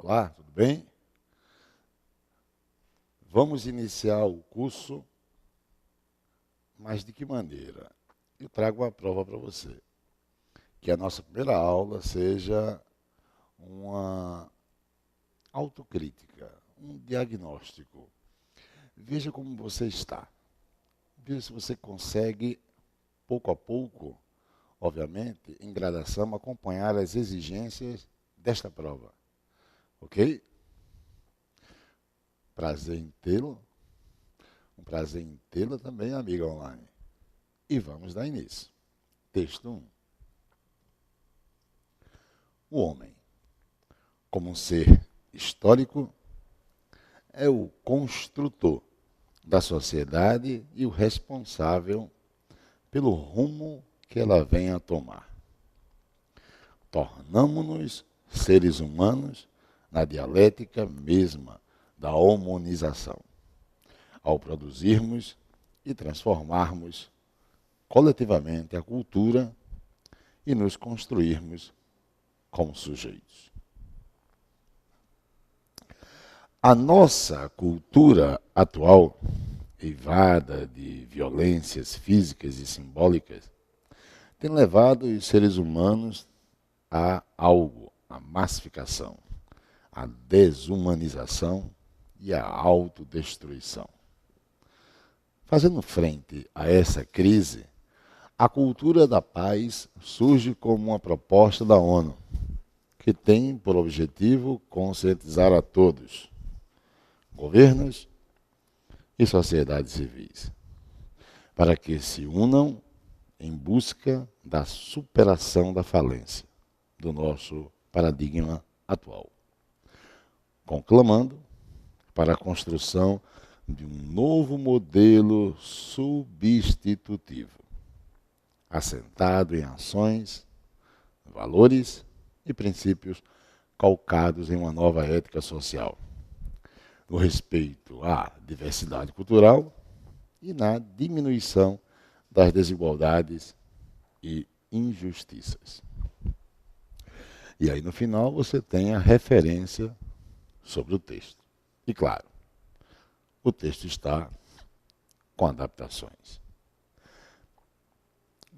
Olá, tudo bem? Vamos iniciar o curso, mas de que maneira? Eu trago uma prova para você. Que a nossa primeira aula seja uma autocrítica, um diagnóstico. Veja como você está. Veja se você consegue, pouco a pouco, obviamente, em gradação, acompanhar as exigências desta prova. Ok? Prazer em tê-lo. Um prazer em tê-la também, amiga online. E vamos dar início. Texto 1. O homem, como um ser histórico, é o construtor da sociedade e o responsável pelo rumo que ela vem a tomar. Tornamo-nos seres humanos na dialética mesma da homonização, ao produzirmos e transformarmos coletivamente a cultura e nos construirmos como sujeitos. A nossa cultura atual, eivada de violências físicas e simbólicas, tem levado os seres humanos a algo, a massificação, a desumanização e a autodestruição. Fazendo frente a essa crise, a cultura da paz surge como uma proposta da ONU, que tem por objetivo conscientizar a todos, governos e sociedades civis, para que se unam em busca da superação da falência do nosso paradigma atual, conclamando para a construção de um novo modelo substitutivo, assentado em ações, valores e princípios calcados em uma nova ética social, no respeito à diversidade cultural e na diminuição das desigualdades e injustiças. E aí no final você tem a referência sobre o texto. E claro, o texto está com adaptações.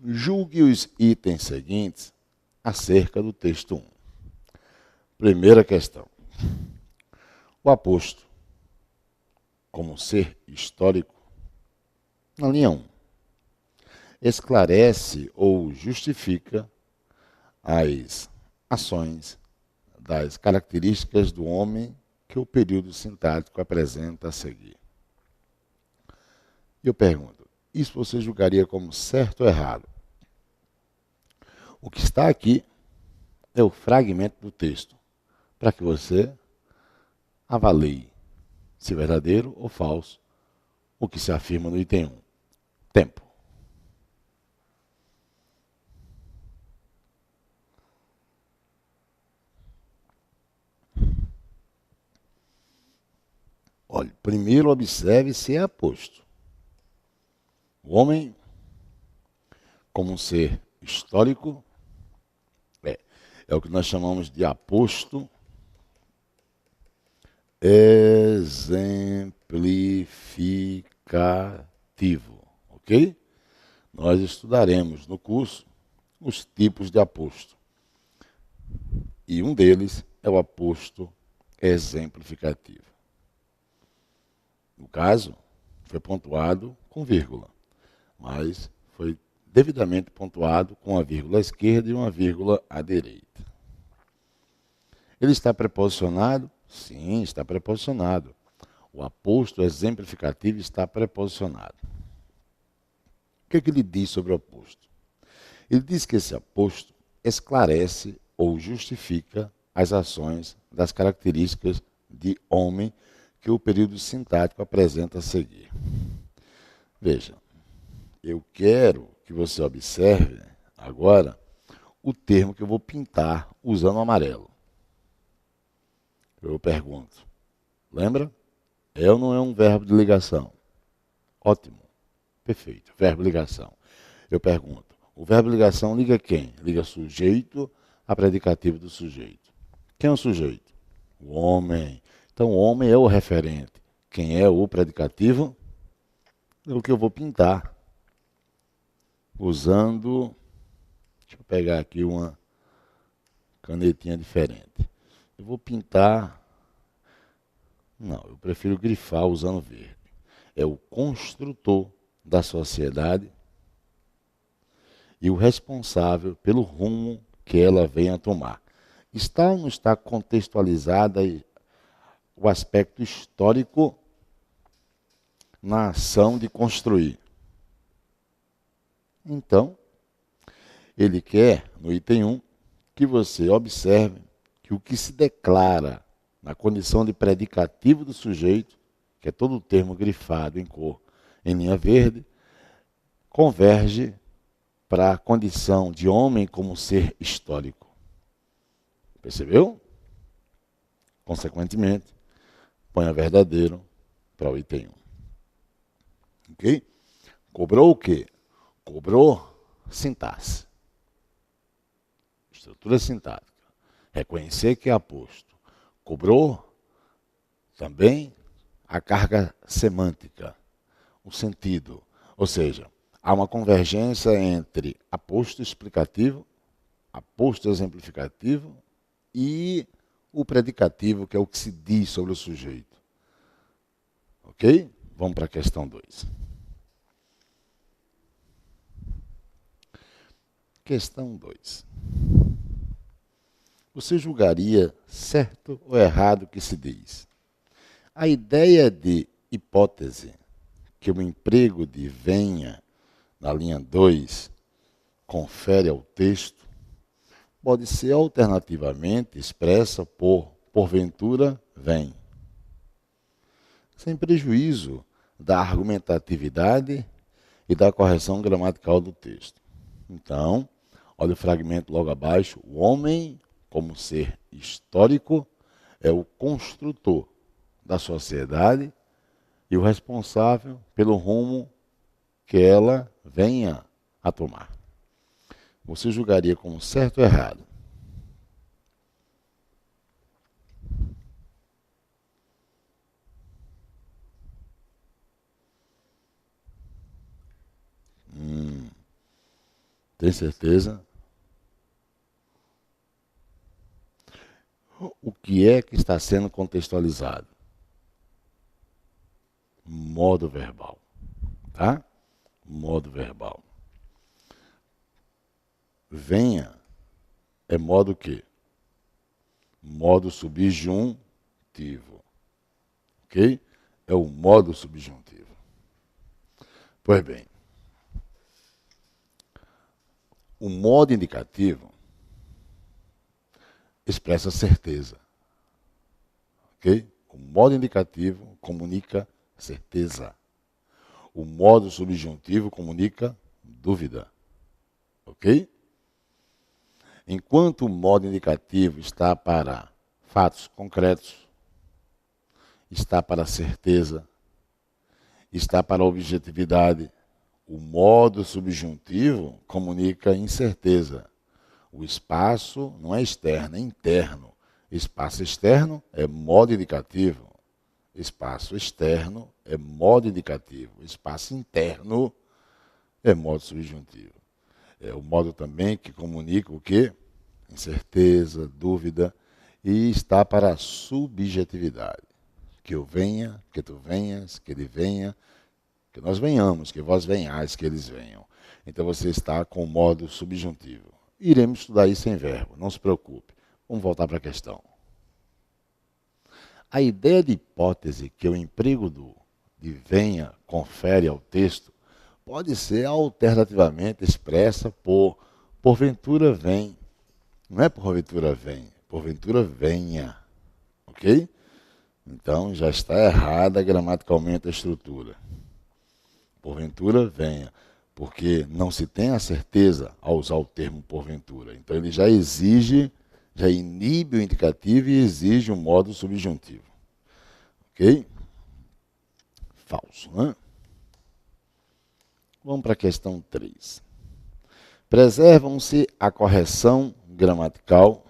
Julgue os itens seguintes acerca do texto 1. Primeira questão. O aposto, como ser histórico, na linha 1, esclarece ou justifica as ações das características do homem que o período sintático apresenta a seguir. Eu pergunto, isso você julgaria como certo ou errado? O que está aqui é o fragmento do texto, para que você avalie se é verdadeiro ou falso o que se afirma no item 1. Tempo. Olha, primeiro observe se é aposto. O homem, como um ser histórico, é o que nós chamamos de aposto exemplificativo, ok? Nós estudaremos no curso os tipos de aposto. E um deles é o aposto exemplificativo. No caso, foi pontuado com vírgula, mas foi devidamente pontuado com uma vírgula à esquerda e uma vírgula à direita. Ele está preposicionado? Sim, está preposicionado. O aposto exemplificativo está preposicionado. O que é que ele diz sobre o aposto? Ele diz que esse aposto esclarece ou justifica as ações das características de homem que o período sintático apresenta a seguir. Veja, eu quero que você observe agora o termo que eu vou pintar usando o amarelo. Eu pergunto, lembra? É ou não é um verbo de ligação? Ótimo, perfeito, verbo de ligação. Eu pergunto, o verbo de ligação liga quem? Liga sujeito a predicativo do sujeito. Quem é o sujeito? O homem. Então, o homem é o referente. Quem é o predicativo? É o que eu vou pintar. Usando... Deixa eu pegar aqui uma canetinha diferente. Eu vou pintar... Não, eu prefiro grifar usando verde. É o construtor da sociedade e o responsável pelo rumo que ela venha a tomar. Está ou não está contextualizada o aspecto histórico na ação de construir? Então, ele quer, no item 1, que você observe que o que se declara na condição de predicativo do sujeito, que é todo o termo grifado em cor em linha verde, converge para a condição de homem como ser histórico. Percebeu? Consequentemente, ponha verdadeiro para o item 1. Ok? Cobrou o quê? Cobrou sintaxe. Estrutura sintática. Reconhecer que é aposto. Cobrou também a carga semântica, o sentido. Ou seja, há uma convergência entre aposto explicativo, aposto exemplificativo e o predicativo, que é o que se diz sobre o sujeito. Ok? Vamos para a questão 2. Questão 2. Você julgaria certo ou errado o que se diz? A ideia de hipótese, que o emprego de venha, na linha 2, confere ao texto, pode ser alternativamente expressa por porventura vem, sem prejuízo da argumentatividade e da correção gramatical do texto. Então, olha o fragmento logo abaixo. O homem, como ser histórico, é o construtor da sociedade e o responsável pelo rumo que ela venha a tomar. Você julgaria como certo ou errado? Tem certeza? O que é que está sendo contextualizado? Modo verbal. Tá? Modo verbal. Venha é modo o quê? Modo subjuntivo. Ok? É o modo subjuntivo. Pois bem, o modo indicativo expressa certeza. Ok? O modo indicativo comunica certeza. O modo subjuntivo comunica dúvida. Ok? Enquanto o modo indicativo está para fatos concretos, está para certeza, está para objetividade, o modo subjuntivo comunica incerteza. O espaço não é externo, é interno. Espaço externo é modo indicativo. Espaço externo é modo indicativo. Espaço interno é modo subjuntivo. É o modo também que comunica o quê? Incerteza, dúvida, e está para a subjetividade. Que eu venha, que tu venhas, que ele venha, que nós venhamos, que vós venhais, que eles venham. Então você está com o modo subjuntivo. Iremos estudar isso em verbo, não se preocupe. Vamos voltar para a questão. A ideia de hipótese que o emprego de venha confere ao texto pode ser alternativamente expressa por porventura vem. Não é porventura vem, porventura venha. Ok? Então já está errada gramaticalmente a estrutura. Porventura venha, porque não se tem a certeza ao usar o termo porventura. Então ele já exige, já inibe o indicativo e exige um modo subjuntivo. Ok? Falso, né? Vamos para a questão 3. Preservam-se a correção gramatical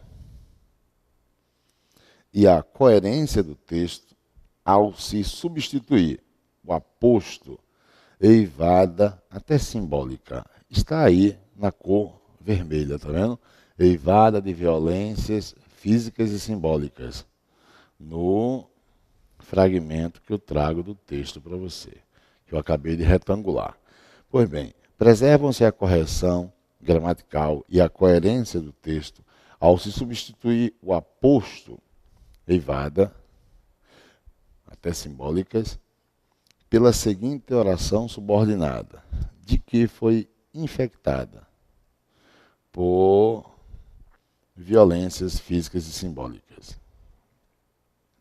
e a coerência do texto ao se substituir o aposto, eivada, até simbólica. Está aí na cor vermelha, tá vendo? Eivada de violências físicas e simbólicas. No fragmento que eu trago do texto para você, que eu acabei de retangular. Pois bem, preservam-se a correção gramatical e a coerência do texto ao se substituir o aposto, eivada, até simbólicas, pela seguinte oração subordinada, de que foi infectada por violências físicas e simbólicas.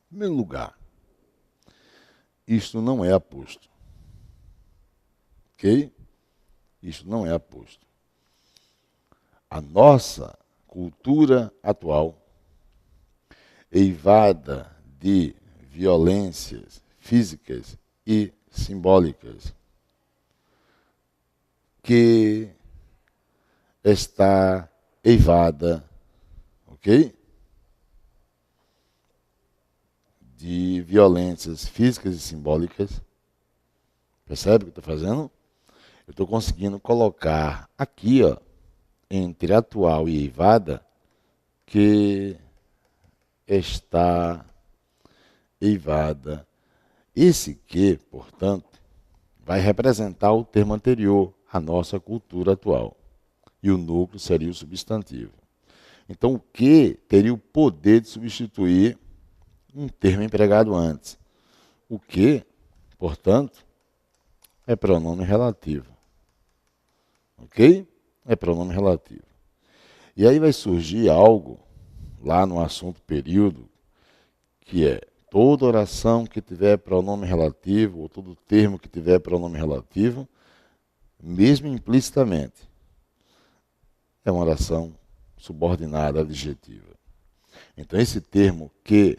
Em primeiro lugar, isto não é aposto. Ok? Isto não é aposto. A nossa cultura atual, eivada de violências físicas e simbólicas, que está eivada, ok? De violências físicas e simbólicas. Percebe o que eu estou fazendo? Eu estou conseguindo colocar aqui, ó, entre atual e eivada, que está eivada. Esse que, portanto, vai representar o termo anterior, a nossa cultura atual. E o núcleo seria o substantivo. Então, o que teria o poder de substituir um termo empregado antes. O que, portanto, é pronome relativo. Ok? É pronome relativo. E aí vai surgir algo lá no assunto período, que é toda oração que tiver pronome relativo, ou todo termo que tiver pronome relativo, mesmo implicitamente, é uma oração subordinada adjetiva. Então, esse termo que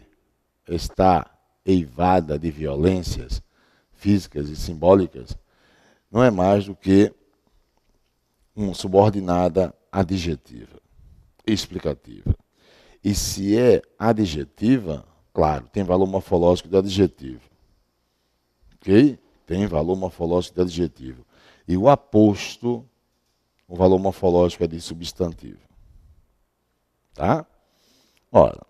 está eivada de violências físicas e simbólicas não é mais do que uma subordinada adjetiva, explicativa. E se é adjetiva, claro, tem valor morfológico de adjetivo. Ok? Tem valor morfológico de adjetivo. E o aposto, o valor morfológico é de substantivo. Tá? Ora,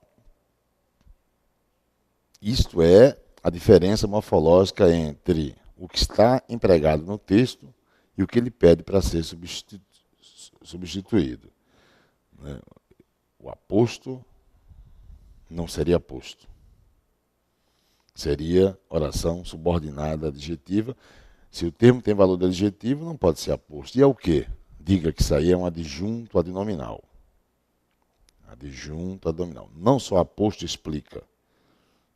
isto é a diferença morfológica entre o que está empregado no texto e o que ele pede para ser substituído. O aposto não seria aposto. Seria oração subordinada adjetiva. Se o termo tem valor de adjetivo, não pode ser aposto. E é o quê? Diga que isso aí é um adjunto adnominal. Adjunto adnominal. Não só aposto explica.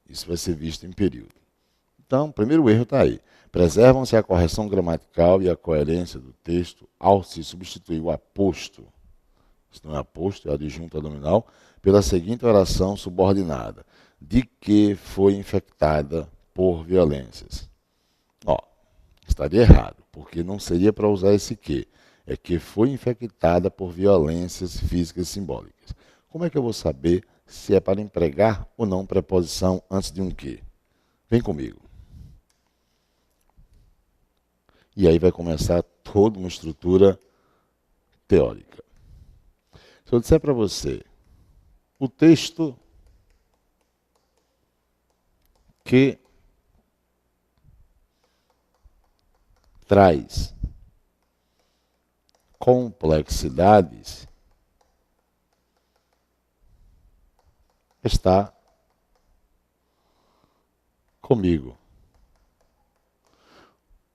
Isso vai ser visto em período. Então, o primeiro erro está aí. Preservam-se a correção gramatical e a coerência do texto ao se substituir o aposto, isso não é aposto, é adjunto adnominal, pela seguinte oração subordinada, de que foi infectada por violências. Ó, estaria errado, porque não seria para usar esse que. É que foi infectada por violências físicas e simbólicas. Como é que eu vou saber se é para empregar ou não preposição antes de um que? Vem comigo. E aí vai começar toda uma estrutura teórica. Se eu disser para você, o texto que traz complexidades está comigo.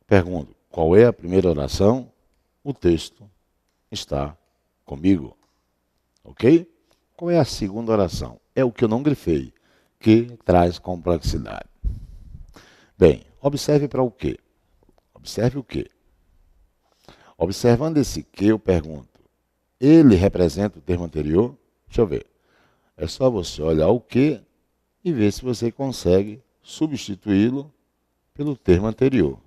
Pergunto, qual é a primeira oração? O texto está comigo. Ok? Qual é a segunda oração? É o que eu não grifei, que traz complexidade. Bem, observe para o quê? Observe o quê? Observando esse que, eu pergunto, ele representa o termo anterior? Deixa eu ver. É só você olhar o que e ver se você consegue substituí-lo pelo termo anterior.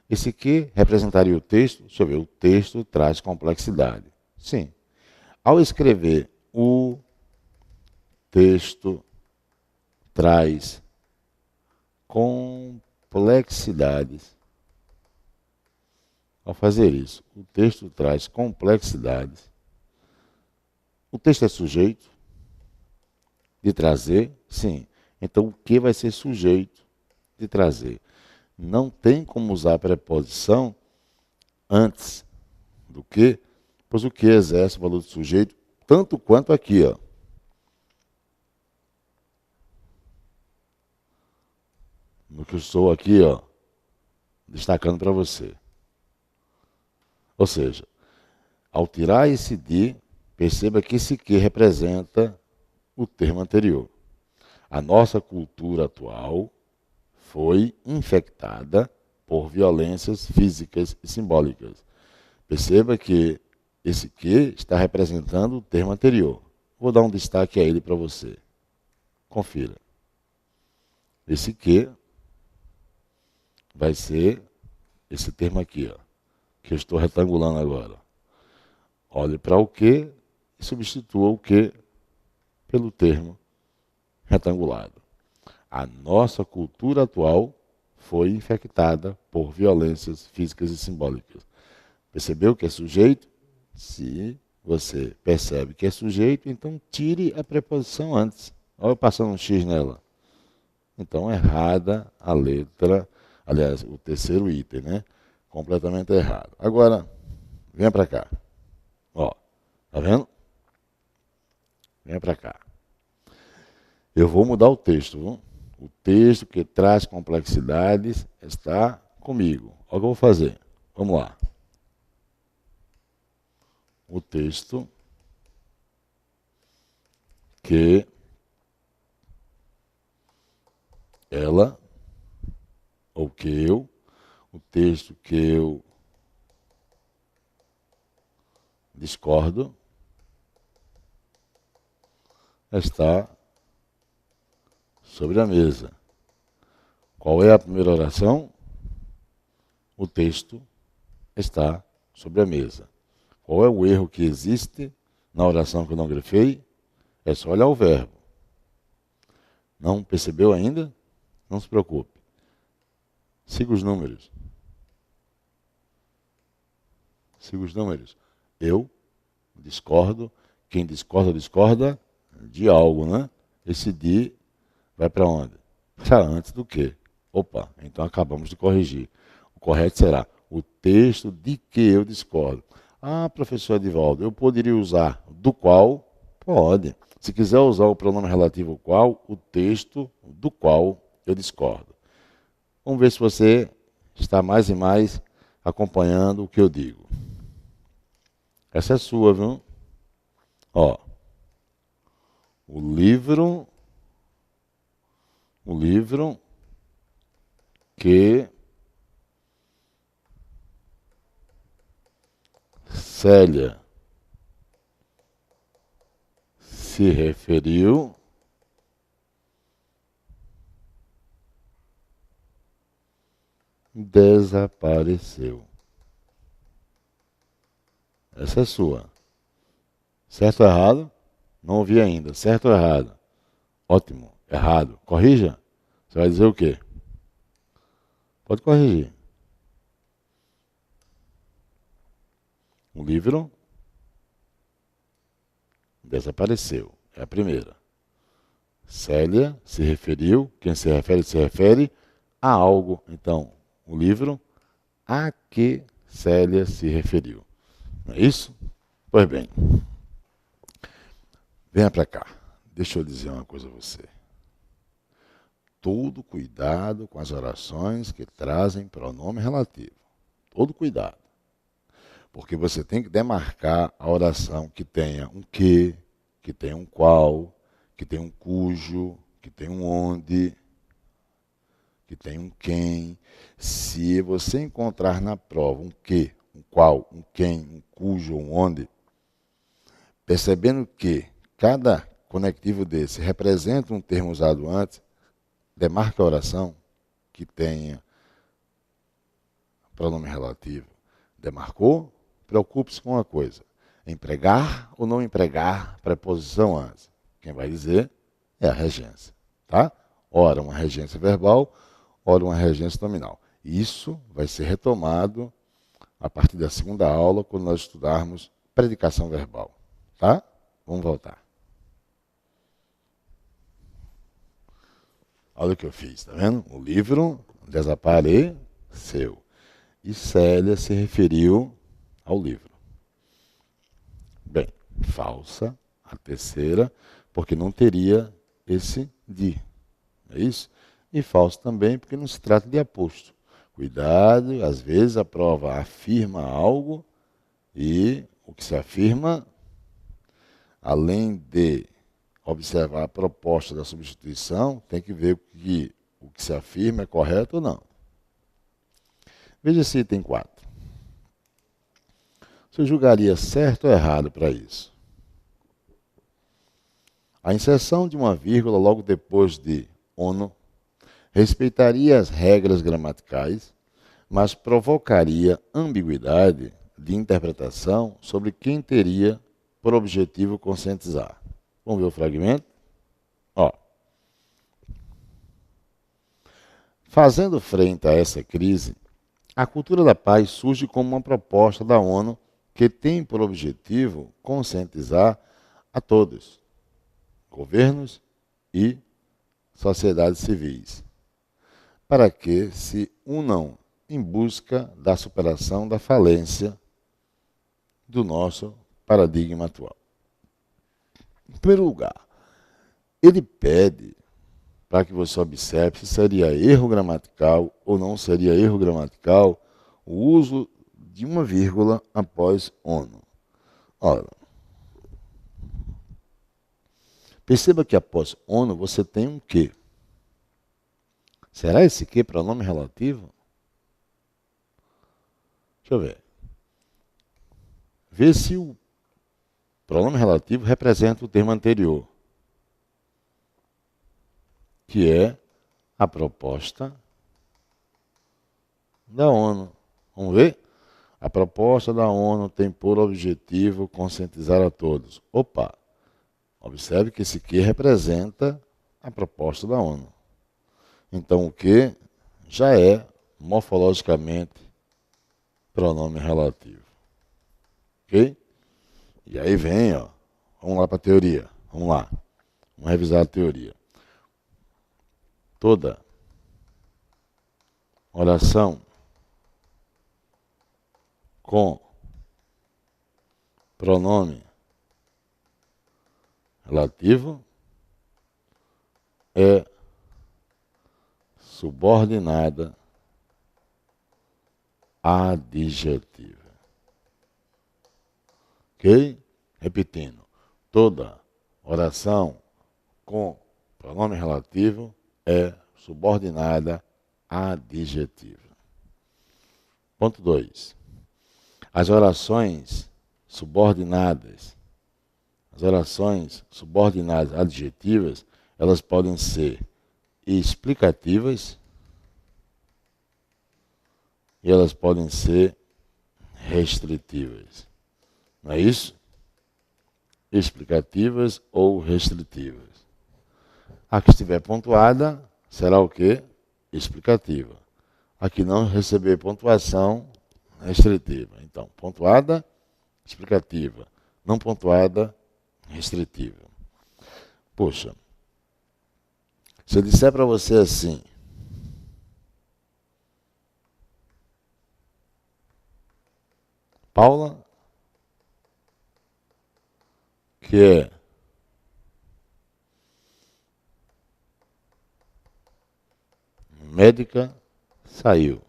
Esse que representaria o texto? Deixa eu ver, o texto traz complexidade. Sim. Ao escrever o texto traz complexidades. Ao fazer isso, o texto traz complexidades. O texto é sujeito de trazer? Sim. Então, o que vai ser sujeito de trazer? Não tem como usar a preposição antes do que, pois o que exerce o valor do sujeito, tanto quanto aqui, ó. No que eu estou aqui, ó, destacando para você. Ou seja, ao tirar esse de, perceba que esse que representa o termo anterior. A nossa cultura atual foi infectada por violências físicas e simbólicas. Perceba que esse que está representando o termo anterior. Vou dar um destaque a ele para você. Confira. Esse que vai ser esse termo aqui, ó, que eu estou retangulando agora. Olhe para o que e substitua o que pelo termo retangulado. A nossa cultura atual foi infectada por violências físicas e simbólicas. Percebeu que é sujeito? Se você percebe que é sujeito, então tire a preposição antes. Olha eu passando um X nela. Então, errada a letra, aliás, o terceiro item, né? Completamente errado. Agora, venha para cá. Ó, tá vendo? Venha para cá. Eu vou mudar o texto, viu? O texto que traz complexidades está comigo. Olha o que eu vou fazer. Vamos lá. O texto que ela, ou que eu, o texto que eu discordo, está sobre a mesa. Qual é a primeira oração? O texto está sobre a mesa. Qual é o erro que existe na oração que eu não grifei? É só olhar o verbo. Não percebeu ainda? Não se preocupe. Siga os números. Siga os números. Eu discordo. Quem discorda, discorda de algo, né? Esse de vai para onde? Para antes do que? Opa, então acabamos de corrigir. O correto será o texto de que eu discordo. Ah, professor Edivaldo, eu poderia usar do qual? Pode. Se quiser usar o pronome relativo qual, o texto do qual eu discordo. Vamos ver se você está mais e mais acompanhando o que eu digo. Essa é sua, viu? Ó, o livro que Célia se referiu desapareceu. Essa é sua. Certo ou errado? Não ouvi ainda. Certo ou errado? Ótimo. Errado. Corrija. Você vai dizer o quê? Pode corrigir. O livro desapareceu. É a primeira. Célia se referiu. Quem se refere a algo. Então, o livro a que Célia se referiu. Não é isso? Pois bem. Venha para cá. Deixa eu dizer uma coisa a você. Todo cuidado com as orações que trazem pronome relativo. Todo cuidado. Porque você tem que demarcar a oração que tenha um que tenha um qual, que tenha um cujo, que tenha um onde, que tenha um quem. Se você encontrar na prova um que, um qual, um quem, um cujo, um onde, percebendo que cada conectivo desse representa um termo usado antes, demarca a oração que tenha pronome relativo. Demarcou? Preocupe-se com uma coisa. Empregar ou não empregar preposição antes? Quem vai dizer é a regência, tá? Ora uma regência verbal, ora uma regência nominal. Isso vai ser retomado a partir da segunda aula, quando nós estudarmos predicação verbal, tá? Vamos voltar. Olha o que eu fiz, tá vendo? O livro desapareceu. E Célia se referiu ao livro. Bem, falsa, a terceira, porque não teria esse de. É isso? E falso também, porque não se trata de aposto. Cuidado, às vezes a prova afirma algo e o que se afirma, além de observar a proposta da substituição, tem que ver o que se afirma é correto ou não. Veja esse item 4. Você julgaria certo ou errado para isso? A inserção de uma vírgula logo depois de ono respeitaria as regras gramaticais, mas provocaria ambiguidade de interpretação sobre quem teria por objetivo conscientizar. Vamos ver o fragmento? Ó. Fazendo frente a essa crise, a cultura da paz surge como uma proposta da ONU que tem por objetivo conscientizar a todos, governos e sociedades civis, para que se unam em busca da superação da falência do nosso paradigma atual. Em primeiro lugar, ele pede para que você observe se seria erro gramatical ou não seria erro gramatical o uso de uma vírgula após ono. Ora, perceba que após ono você tem um que. Será esse que pronome relativo? Deixa eu ver. Vê se o pronome relativo representa o termo anterior, que é a proposta da ONU. Vamos ver? A proposta da ONU tem por objetivo conscientizar a todos. Opa! Observe que esse que representa a proposta da ONU. Então o que já é morfologicamente pronome relativo. Ok? E aí vem, ó. Vamos lá para a teoria. Vamos lá. Vamos revisar a teoria. Toda oração com pronome relativo é subordinada adjetiva. Ok? Repetindo. Toda oração com pronome relativo é subordinada adjetiva. Ponto 2. As orações subordinadas adjetivas, elas podem ser explicativas e elas podem ser restritivas. Não é isso? Explicativas ou restritivas. A que estiver pontuada será o quê? Explicativa. A que não receber pontuação, restritiva. Então, pontuada, explicativa. Não pontuada, restritiva. Poxa, se eu disser para você assim, Paula, que é médica, saiu.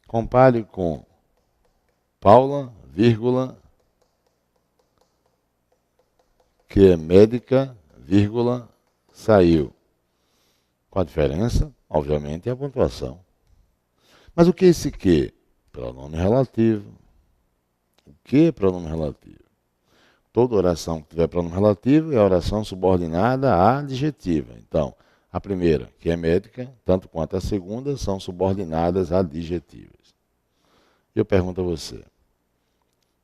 Compare com Paula, vírgula, que é médica, vírgula, saiu. Qual a diferença? Obviamente é a pontuação. Mas o que é esse que? Pronome relativo. O que é pronome relativo? Toda oração que tiver pronome relativo é oração subordinada à adjetiva. Então, a primeira, que é médica, tanto quanto a segunda, são subordinadas adjetivas. Eu pergunto a você,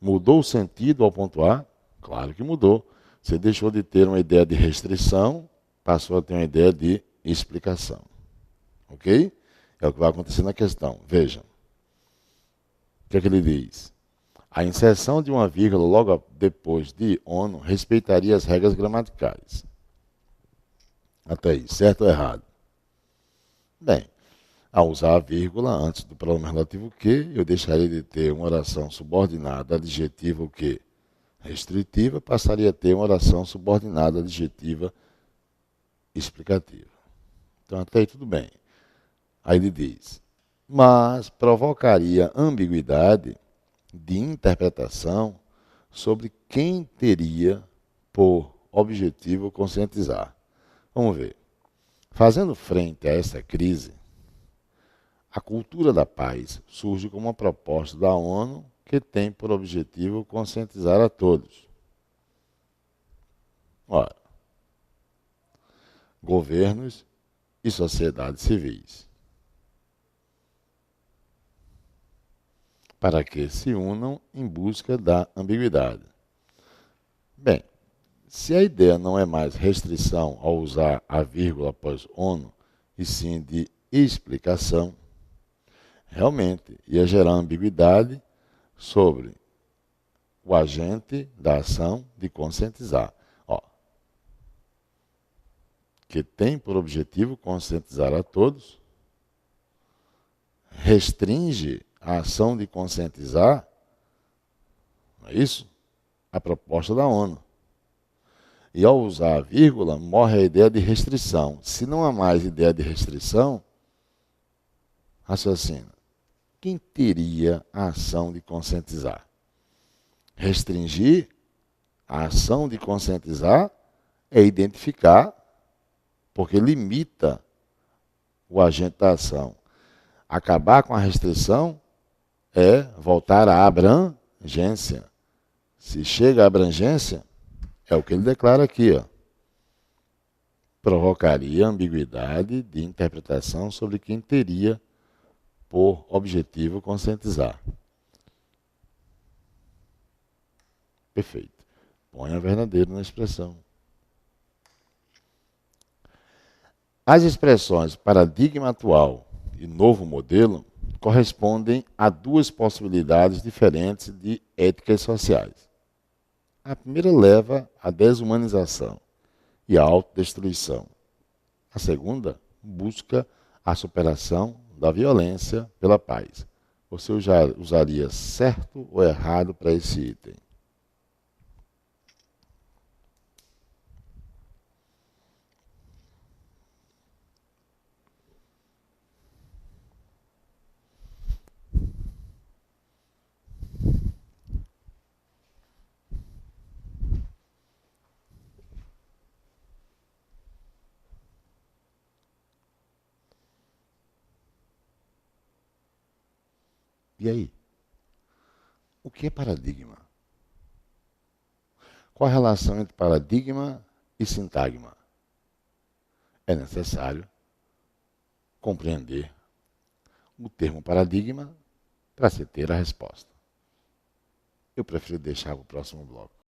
mudou o sentido ao pontuar? Claro que mudou. Você deixou de ter uma ideia de restrição, passou a ter uma ideia de explicação. Ok? É o que vai acontecer na questão. Vejam. O que é que ele diz? A inserção de uma vírgula logo depois de ono respeitaria as regras gramaticais. Até aí, certo ou errado? Bem, ao usar a vírgula antes do pronome relativo que, eu deixaria de ter uma oração subordinada adjetiva o que? Restritiva, passaria a ter uma oração subordinada adjetiva explicativa. Então, até aí tudo bem. Aí ele diz, mas provocaria ambiguidade de interpretação sobre quem teria por objetivo conscientizar. Vamos ver. Fazendo frente a essa crise, a cultura da paz surge como uma proposta da ONU que tem por objetivo conscientizar a todos. Ora, governos e sociedades civis, para que se unam em busca da ambiguidade. Bem, se a ideia não é mais restrição ao usar a vírgula após ONU, e sim de explicação, realmente ia gerar ambiguidade sobre o agente da ação de conscientizar. Ó, que tem por objetivo conscientizar a todos, restringe a ação de conscientizar, não é isso? A proposta da ONU. E ao usar a vírgula, morre a ideia de restrição. Se não há mais ideia de restrição, raciocina. Quem teria a ação de conscientizar? Restringir a ação de conscientizar é identificar, porque limita o agente da ação. Acabar com a restrição é voltar à abrangência. Se chega à abrangência, é o que ele declara aqui, ó. Provocaria ambiguidade de interpretação sobre quem teria por objetivo conscientizar. Perfeito. Ponha verdadeiro na expressão. As expressões paradigma atual e novo modelo correspondem a duas possibilidades diferentes de éticas sociais. A primeira leva à desumanização e à autodestruição. A segunda busca a superação da violência pela paz. Você usaria certo ou errado para esse item? E aí? O que é paradigma? Qual a relação entre paradigma e sintagma? É necessário compreender o termo paradigma para se ter a resposta. Eu prefiro deixar para o próximo bloco.